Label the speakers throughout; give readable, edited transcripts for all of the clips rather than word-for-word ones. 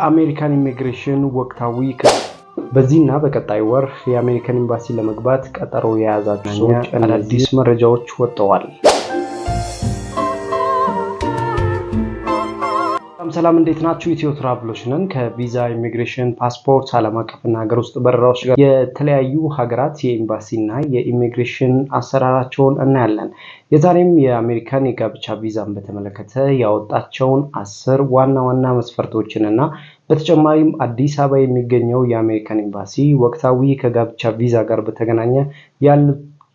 Speaker 1: አሜሪካን ኢሚግሬሽን ወቅታዊ በዚህና በቀጣይ ወር የአሜሪካን ኤምባሲ ለመግባት ቀጠሮ የያዛችሁ ሰዎች አዳዲስ መረጃዎች ወጥተዋል። ሰላም እንዴት ናችሁ? ኢትዮ ትራቭሎች ነን። ከቪዛ ኢሚግሬሽን፣ ፓስፖርት፣ ዓለም አቀፍና ሀገር ውስጥ በረራዎች ጋር የተለያዩ ሀገራት የኤምባሲና የኢሚግሬሽን አሰራራቸውን እናያለን። የዛሬም የአሜሪካን የጋብቻ ቪዛን በተመለከተ ያወጣቸውን 10 ዋና ዋና መስፈርቶችንና በተጨማሪም አዲስ አበባ የሚገኘው የአሜሪካን ኤምባሲ ወቅታዊ ከጋብቻ ቪዛ ጋር በተገናኘ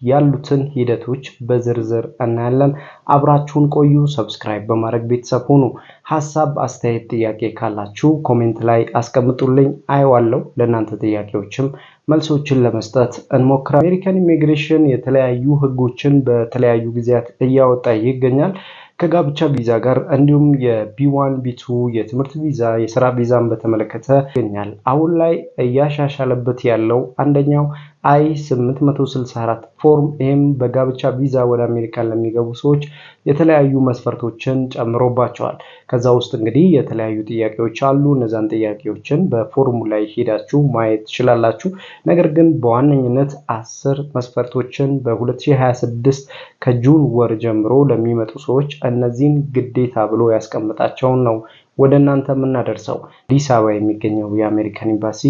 Speaker 1: ያሉትን ሂደቶች በዝርዝር እናያለን። አብራችሁን ቆዩ። ሰብስክራይብ በማድረግ ቤተሰብ ሁኑ። ሐሳብ፣ አስተያየት፣ ጥያቄ ካላችሁ ኮሜንት ላይ አስቀምጡልኝ፣ አየዋለሁ። ለእናንተ ጥያቄዎችም መልሶችን ለመስጠት እንሞክራለን። አሜሪካን ኢሚግሬሽን የተለያዩ ህጎችን በተለያዩ ጊዜያት እያወጣ ይገኛል። ከጋብቻ ቪዛ ጋር እንዲሁም የቢ1 ቢ2 የትምህርት ቪዛ የሥራ ቪዛን በተመለከተ ይገኛል። አሁን ላይ እያሻሻለበት ያለው አንደኛው I-864 ፎርም ይህም በጋብቻ ቪዛ ወደ አሜሪካን ለሚገቡ ሰዎች የተለያዩ መስፈርቶችን ጨምሮባቸዋል። ከዛ ውስጥ እንግዲህ የተለያዩ ጥያቄዎች አሉ። እነዛን ጥያቄዎችን በፎርሙ ላይ ሄዳችሁ ማየት ትችላላችሁ። ነገር ግን በዋነኝነት 10 መስፈርቶችን በ2026 ከጁን ወር ጀምሮ ለሚመጡ ሰዎች እነዚህን ግዴታ ብሎ ያስቀምጣቸውን ነው ወደ እናንተ የምናደርሰው። አዲስ አበባ የሚገኘው የአሜሪካን ኤምባሲ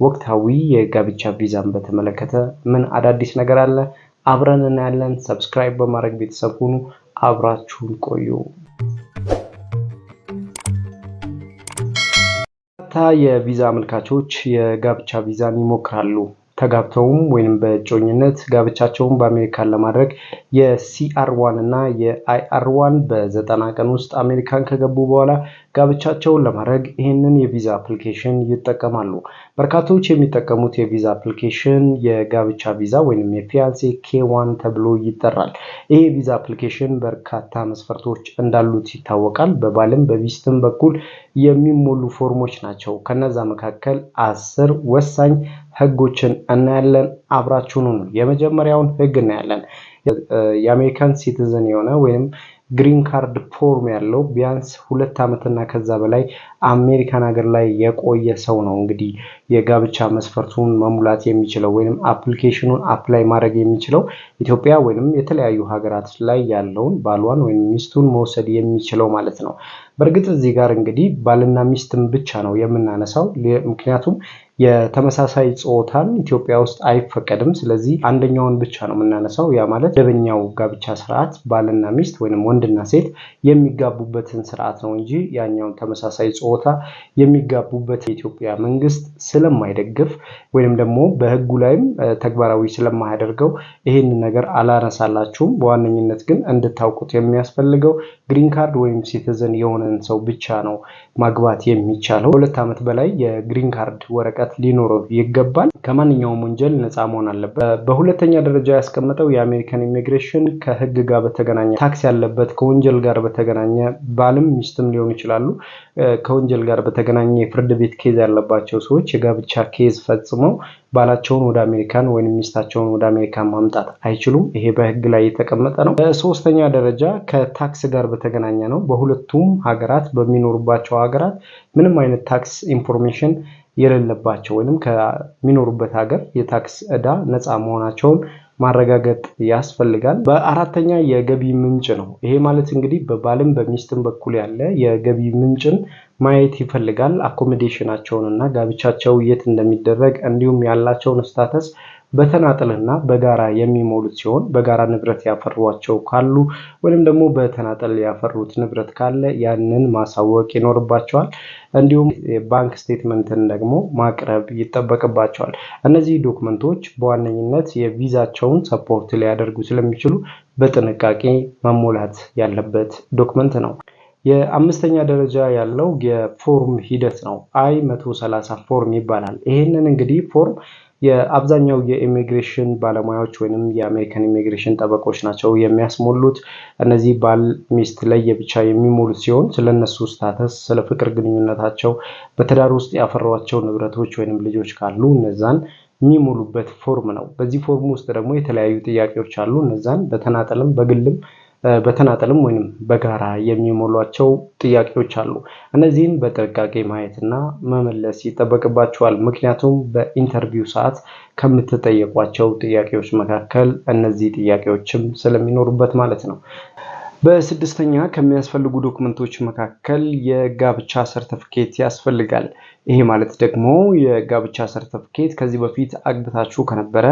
Speaker 1: ወቅታዊ የጋብቻ ቪዛን በተመለከተ ምን አዳዲስ ነገር አለ? አብረን እናያለን። ሰብስክራይብ በማድረግ ቤተሰብ ሁኑ። አብራችሁን ቆዩ። የቪዛ አመልካቾች የጋብቻ ቪዛን ይሞክራሉ። ተጋብተውም ወይንም በእጮኝነት ጋብቻቸውን በአሜሪካን ለማድረግ የCR1 እና የIR1 በ90 ቀን ውስጥ አሜሪካን ከገቡ በኋላ ጋብቻቸውን ለማድረግ ይህንን የቪዛ አፕሊኬሽን ይጠቀማሉ። በርካቶች የሚጠቀሙት የቪዛ አፕሊኬሽን የጋብቻ ቪዛ ወይንም የፊያንሴ K1 ተብሎ ይጠራል። ይሄ የቪዛ አፕሊኬሽን በርካታ መስፈርቶች እንዳሉት ይታወቃል። በባልም በሚስትም በኩል የሚሞሉ ፎርሞች ናቸው። ከነዛ መካከል 10 ወሳኝ ህጎችን እናያለን። አብራችሁን ሁኑ። የመጀመሪያውን ህግ እናያለን። የአሜሪካን ሲቲዝን የሆነ ወይንም ግሪን ካርድ ፎርም ያለው ቢያንስ 2 ዓመትና ከዛ በላይ አሜሪካን ሀገር ላይ የቆየ ሰው ነው እንግዲህ የጋብቻ መስፈርቱን መሙላት የሚችለው ወይንም አፕሊኬሽኑን አፕላይ ማድረግ የሚችለው ኢትዮጵያ ወይንም የተለያዩ ሀገራት ላይ ያለውን ባሏን ወይንም ሚስቱን መውሰድ የሚችለው ማለት ነው። በእርግጥ እዚህ ጋር እንግዲህ ባልና ሚስትን ብቻ ነው የምናነሳው፣ ምክንያቱም የተመሳሳይ ጾታን ኢትዮጵያ ውስጥ አይፈቀድም። ስለዚህ አንደኛውን ብቻ ነው የምናነሳው። ያ ማለት መደበኛው ጋብቻ ስርዓት ባልና ሚስት ወይንም ወንድና ሴት የሚጋቡበትን ስርዓት ነው እንጂ ያኛውን ተመሳሳይ ጾታ የሚጋቡበት የኢትዮጵያ መንግስት ስለማይደግፍ ወይንም ደግሞ በህጉ ላይም ተግባራዊ ስለማያደርገው ይሄንን ነገር አላነሳላችሁም። በዋነኝነት ግን እንድታውቁት የሚያስፈልገው ግሪን ካርድ ወይም ሲቲዝን የሆነን ሰው ብቻ ነው ማግባት የሚቻለው። 2 ዓመት በላይ የግሪን ካርድ ወረቀት ሊኖረው ይገባል። ከማንኛውም ወንጀል ነፃ መሆን አለበት። በሁለተኛ ደረጃ ያስቀመጠው የአሜሪካን ኢሚግሬሽን ከህግ ጋር በተገናኘ ታክስ ያለበት ከወንጀል ጋር በተገናኘ ባልም ሚስትም ሊሆኑ ይችላሉ። ከወንጀል ጋር በተገናኘ የፍርድ ቤት ኬዝ ያለባቸው ሰዎች የጋብቻ ኬዝ ፈጽመው ባላቸውን ወደ አሜሪካን ወይንም ሚስታቸውን ወደ አሜሪካን ማምጣት አይችሉም። ይሄ በህግ ላይ የተቀመጠ ነው። በሶስተኛ ደረጃ ከታክስ ጋር በተገናኘ ነው። በሁለቱም ሀገራት በሚኖሩባቸው ሀገራት ምንም አይነት ታክስ ኢንፎርሜሽን የሌለባቸው ወይንም ከሚኖሩበት ሀገር የታክስ ዕዳ ነፃ መሆናቸውን ማረጋገጥ ያስፈልጋል። በአራተኛ የገቢ ምንጭ ነው። ይሄ ማለት እንግዲህ በባልም በሚስትም በኩል ያለ የገቢ ምንጭን ማየት ይፈልጋል። አኮሞዴሽናቸውን እና ጋብቻቸው የት እንደሚደረግ እንዲሁም ያላቸውን ስታተስ በተናጠልና በጋራ የሚሞሉት ሲሆን በጋራ ንብረት ያፈሯቸው ካሉ ወይንም ደግሞ በተናጠል ያፈሩት ንብረት ካለ ያንን ማሳወቅ ይኖርባቸዋል። እንዲሁም የባንክ ስቴትመንትን ደግሞ ማቅረብ ይጠበቅባቸዋል። እነዚህ ዶክመንቶች በዋነኝነት የቪዛቸውን ሰፖርት ሊያደርጉ ስለሚችሉ በጥንቃቄ መሞላት ያለበት ዶክመንት ነው። የአምስተኛ ደረጃ ያለው የፎርም ሂደት ነው። I-130 ፎርም ይባላል። ይሄንን እንግዲህ ፎርም የአብዛኛው የኢሚግሬሽን ባለሙያዎች ወይንም የአሜሪካን ኢሚግሬሽን ጠበቆች ናቸው የሚያስሞሉት። እነዚህ ባል ሚስት ለየብቻ የሚሞሉት ሲሆን ስለነሱ ስታተስ፣ ስለ ፍቅር ግንኙነታቸው፣ በትዳር ውስጥ ያፈሯቸው ንብረቶች ወይንም ልጆች ካሉ እነዛን የሚሞሉበት ፎርም ነው። በዚህ ፎርም ውስጥ ደግሞ የተለያዩ ጥያቄዎች አሉ። እነዛን በተናጠልም በግልም በተናጠልም ወይንም በጋራ የሚሞሏቸው ጥያቄዎች አሉ። እነዚህን በጥንቃቄ ማየትና መመለስ ይጠበቅባቸዋል። ምክንያቱም በኢንተርቪው ሰዓት ከምትጠየቋቸው ጥያቄዎች መካከል እነዚህ ጥያቄዎችም ስለሚኖሩበት ማለት ነው። በስድስተኛ ከሚያስፈልጉ ዶክመንቶች መካከል የጋብቻ ሰርተፍኬት ያስፈልጋል። ይሄ ማለት ደግሞ የጋብቻ ሰርተፍኬት ከዚህ በፊት አግብታችሁ ከነበረ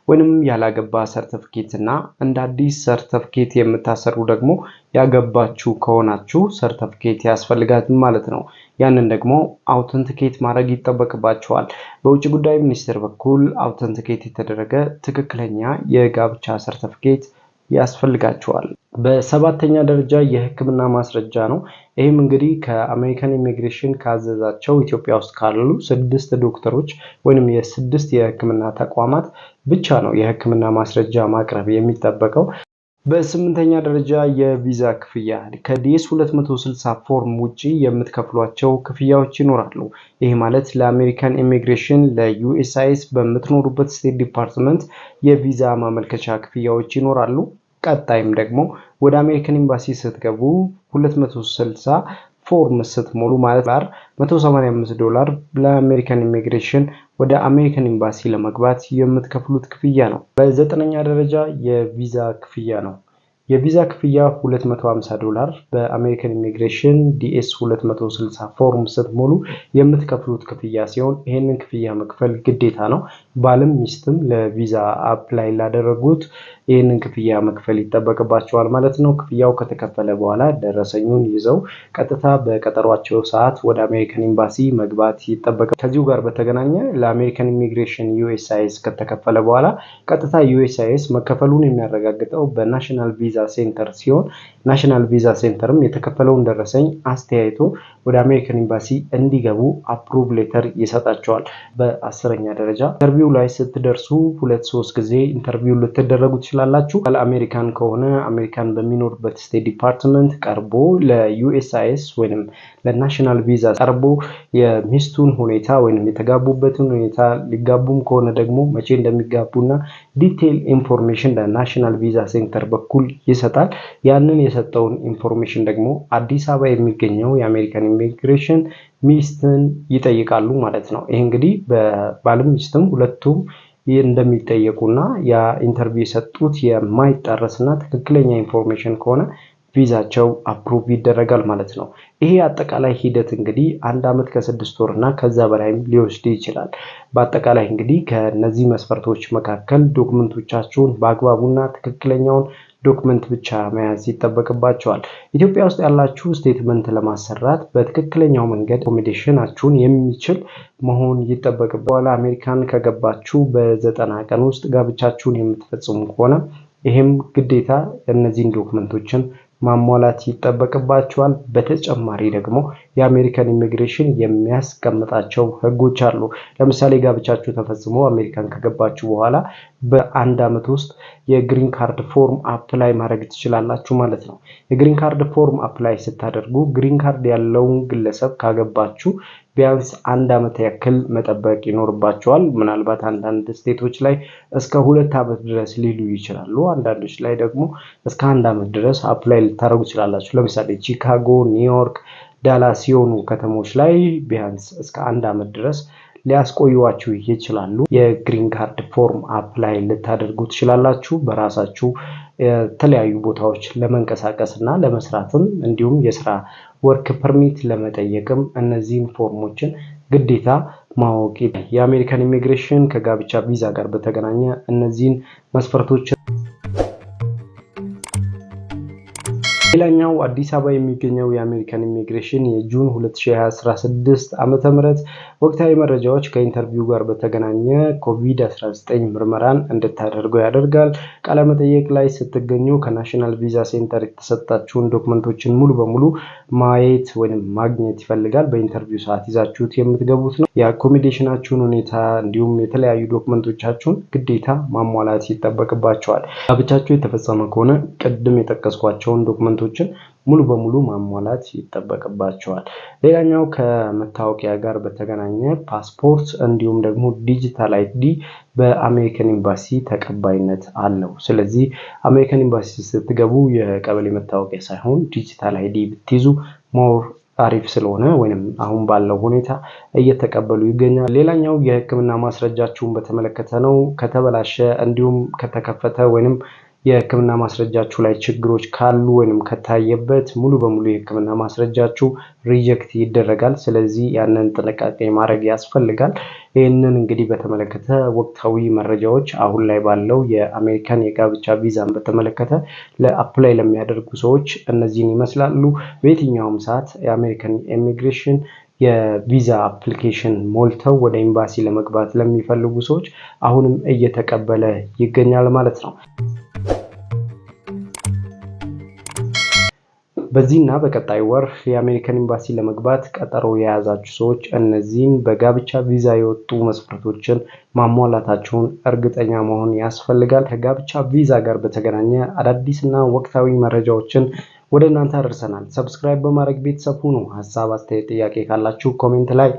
Speaker 1: ወይንም ያላገባ ሰርተፍኬት እና እንደ አዲስ ሰርተፍኬት የምታሰሩ ደግሞ ያገባችሁ ከሆናችሁ ሰርተፍኬት ያስፈልጋል ማለት ነው። ያንን ደግሞ አውተንቲኬት ማድረግ ይጠበቅባቸዋል። በውጭ ጉዳይ ሚኒስቴር በኩል አውተንቲኬት የተደረገ ትክክለኛ የጋብቻ ሰርተፍኬት ያስፈልጋቸዋል። በሰባተኛ ደረጃ የሕክምና ማስረጃ ነው። ይህም እንግዲህ ከአሜሪካን ኢሚግሬሽን ካዘዛቸው ኢትዮጵያ ውስጥ ካሉ 6 ዶክተሮች ወይንም የ6 የሕክምና ተቋማት ብቻ ነው የሕክምና ማስረጃ ማቅረብ የሚጠበቀው። በስምንተኛ ደረጃ የቪዛ ክፍያ ከዲኤስ 260 ፎርም ውጪ የምትከፍሏቸው ክፍያዎች ይኖራሉ። ይህ ማለት ለአሜሪካን ኢሚግሬሽን ለዩኤስሲአይኤስ በምትኖሩበት ስቴት ዲፓርትመንት የቪዛ ማመልከቻ ክፍያዎች ይኖራሉ። ቀጣይም ደግሞ ወደ አሜሪካን ኤምባሲ ስትገቡ 260 ፎርም ስትሞሉ ማለት $185 ለአሜሪካን ኢሚግሬሽን ወደ አሜሪካን ኤምባሲ ለመግባት የምትከፍሉት ክፍያ ነው። በዘጠነኛ ደረጃ የቪዛ ክፍያ ነው። የቪዛ ክፍያ $250 በአሜሪካን ኢሚግሬሽን ዲኤስ 260 ፎርም ስትሞሉ የምትከፍሉት ክፍያ ሲሆን ይህንን ክፍያ መክፈል ግዴታ ነው። ባልም ሚስትም ለቪዛ አፕላይ ላደረጉት ይህንን ክፍያ መክፈል ይጠበቅባቸዋል ማለት ነው። ክፍያው ከተከፈለ በኋላ ደረሰኙን ይዘው ቀጥታ በቀጠሯቸው ሰዓት ወደ አሜሪካን ኤምባሲ መግባት ይጠበቃል። ከዚሁ ጋር በተገናኘ ለአሜሪካን ኢሚግሬሽን ዩኤስሲአይኤስ ከተከፈለ በኋላ ቀጥታ ዩኤስሲአይኤስ መከፈሉን የሚያረጋግጠው በናሽናል ቪዛ ሴንተር ሲሆን ናሽናል ቪዛ ሴንተርም የተከፈለውን ደረሰኝ አስተያይቶ ወደ አሜሪካን ኤምባሲ እንዲገቡ አፕሩቭ ሌተር ይሰጣቸዋል። በ10ኛ ደረጃ ኢንተርቪው ላይ ስትደርሱ 2-3 ጊዜ ኢንተርቪው ልትደረጉ ትችላላችሁ። አሜሪካን ከሆነ አሜሪካን በሚኖርበት ስቴት ዲፓርትመንት ቀርቦ ለዩኤስሲአይኤስ ወይንም ለናሽናል ቪዛ ቀርቦ የሚስቱን ሁኔታ ወይንም የተጋቡበትን ሁኔታ ሊጋቡም ከሆነ ደግሞ መቼ እንደሚጋቡና ዲቴይል ኢንፎርሜሽን ለናሽናል ቪዛ ሴንተር በኩል ይሰጣል። ያንን የሰጠውን ኢንፎርሜሽን ደግሞ አዲስ አበባ የሚገኘው የአሜሪካን ኢሚግሬሽን ሚስትን ይጠይቃሉ ማለት ነው። ይሄ እንግዲህ በባልም ሚስትም ሁለቱም እንደሚጠየቁና ያ ኢንተርቪው የሰጡት የማይጣረስና ትክክለኛ ኢንፎርሜሽን ከሆነ ቪዛቸው አፕሩቭ ይደረጋል ማለት ነው። ይሄ አጠቃላይ ሂደት እንግዲህ 1 ዓመት ከ6 ወር እና ከዛ በላይም ሊወስድ ይችላል። በአጠቃላይ እንግዲህ ከነዚህ መስፈርቶች መካከል ዶክመንቶቻችሁን በአግባቡና ትክክለኛውን ዶክመንት ብቻ መያዝ ይጠበቅባቸዋል። ኢትዮጵያ ውስጥ ያላችሁ ስቴትመንት ለማሰራት በትክክለኛው መንገድ አኮሞዴሽናችሁን የሚችል መሆን ይጠበቅባችኋል። አሜሪካን ከገባችሁ በ90 ቀን ውስጥ ጋብቻችሁን የምትፈጽሙ ከሆነ ይሄም ግዴታ እነዚህን ዶክመንቶችን ማሟላት ይጠበቅባቸዋል። በተጨማሪ ደግሞ የአሜሪካን ኢሚግሬሽን የሚያስቀምጣቸው ህጎች አሉ። ለምሳሌ ጋብቻችሁ ተፈጽሞ አሜሪካን ከገባችሁ በኋላ በ1 ዓመት ውስጥ የግሪን ካርድ ፎርም አፕላይ ማድረግ ትችላላችሁ ማለት ነው። የግሪን ካርድ ፎርም አፕላይ ስታደርጉ ግሪን ካርድ ያለውን ግለሰብ ካገባችሁ ቢያንስ 1 ዓመት ያክል መጠበቅ ይኖርባቸዋል። ምናልባት አንዳንድ ስቴቶች ላይ እስከ 2 ዓመት ድረስ ሊሉ ይችላሉ። አንዳንዶች ላይ ደግሞ እስከ 1 ዓመት ድረስ አፕላይ ልታደርጉ ትችላላችሁ። ለምሳሌ ቺካጎ፣ ኒውዮርክ፣ ዳላስ ሲሆኑ ከተሞች ላይ ቢያንስ እስከ 1 ዓመት ድረስ ሊያስቆዩዋችሁ ይችላሉ። የግሪን ካርድ ፎርም አፕላይ ልታደርጉ ትችላላችሁ። በራሳችሁ የተለያዩ ቦታዎች ለመንቀሳቀስ እና ለመስራትም እንዲሁም የስራ ወርክ ፐርሚት ለመጠየቅም እነዚህን ፎርሞችን ግዴታ ማወቅ። የአሜሪካን ኢሚግሬሽን ከጋብቻ ቪዛ ጋር በተገናኘ እነዚህን መስፈርቶች ሌላኛው አዲስ አበባ የሚገኘው የአሜሪካን ኢሚግሬሽን የጁን 2016 ዓመተ ምህረት ወቅታዊ መረጃዎች ከኢንተርቪው ጋር በተገናኘ ኮቪድ-19 ምርመራን እንድታደርጉ ያደርጋል። ቃለ መጠይቅ ላይ ስትገኙ ከናሽናል ቪዛ ሴንተር የተሰጣችሁን ዶክመንቶችን ሙሉ በሙሉ ማየት ወይም ማግኘት ይፈልጋል። በኢንተርቪው ሰዓት ይዛችሁት የምትገቡት ነው። የአኮሞዴሽናችሁን ሁኔታ እንዲሁም የተለያዩ ዶክመንቶቻችሁን ግዴታ ማሟላት ይጠበቅባቸዋል። ጋብቻችሁ የተፈጸመ ከሆነ ቅድም የጠቀስኳቸውን ዶክመንቶች መስፈርቶችን ሙሉ በሙሉ ማሟላት ይጠበቅባቸዋል። ሌላኛው ከመታወቂያ ጋር በተገናኘ ፓስፖርት እንዲሁም ደግሞ ዲጂታል አይዲ በአሜሪካን ኤምባሲ ተቀባይነት አለው። ስለዚህ አሜሪካን ኤምባሲ ስትገቡ የቀበሌ መታወቂያ ሳይሆን ዲጂታል አይዲ ብትይዙ ሞር አሪፍ ስለሆነ ወይንም አሁን ባለው ሁኔታ እየተቀበሉ ይገኛል። ሌላኛው የሕክምና ማስረጃችሁን በተመለከተ ነው። ከተበላሸ እንዲሁም ከተከፈተ ወይንም የሕክምና ማስረጃችሁ ላይ ችግሮች ካሉ ወይንም ከታየበት ሙሉ በሙሉ የሕክምና ማስረጃችሁ ሪጀክት ይደረጋል። ስለዚህ ያንን ጥንቃቄ ማድረግ ያስፈልጋል። ይህንን እንግዲህ በተመለከተ ወቅታዊ መረጃዎች አሁን ላይ ባለው የአሜሪካን የጋብቻ ቪዛን በተመለከተ ለአፕላይ ለሚያደርጉ ሰዎች እነዚህን ይመስላሉ። በየትኛውም ሰዓት የአሜሪካን ኢሚግሬሽን የቪዛ አፕሊኬሽን ሞልተው ወደ ኤምባሲ ለመግባት ለሚፈልጉ ሰዎች አሁንም እየተቀበለ ይገኛል ማለት ነው። በዚህና በቀጣይ ወር የአሜሪካን ኤምባሲ ለመግባት ቀጠሮ የያዛችሁ ሰዎች እነዚህን በጋብቻ ቪዛ የወጡ መስፈርቶችን ማሟላታቸውን እርግጠኛ መሆን ያስፈልጋል። ከጋብቻ ቪዛ ጋር በተገናኘ አዳዲስና ወቅታዊ መረጃዎችን ወደ እናንተ አደርሰናል። ሰብስክራይብ በማድረግ ቤተሰብ ሁኑ። ሀሳብ፣ አስተያየት፣ ጥያቄ ካላችሁ ኮሜንት ላይ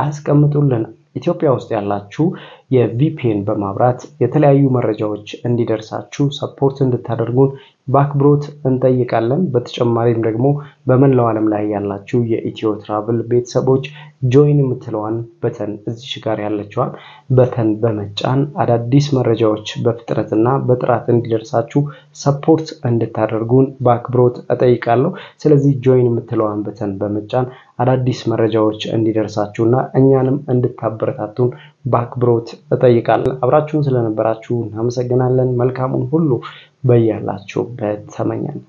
Speaker 1: አስቀምጡልን። ኢትዮጵያ ውስጥ ያላችሁ የቪፒኤን በማብራት የተለያዩ መረጃዎች እንዲደርሳችሁ ሰፖርት እንድታደርጉን በአክብሮት እንጠይቃለን። በተጨማሪም ደግሞ በመላው ዓለም ላይ ያላችሁ የኢትዮ ትራቭል ቤተሰቦች ጆይን የምትለዋን በተን እዚች ጋር ያለችዋን በተን በመጫን አዳዲስ መረጃዎች በፍጥነትና በጥራት እንዲደርሳችሁ ሰፖርት እንድታደርጉን በአክብሮት እጠይቃለሁ። ስለዚህ ጆይን የምትለዋን በተን በመጫን አዳዲስ መረጃዎች እንዲደርሳችሁና እኛንም እንድታበረታቱን በአክብሮት እጠይቃለሁ። አብራችሁን ስለነበራችሁ እናመሰግናለን። መልካሙን ሁሉ በያላችሁበት ተመኘን።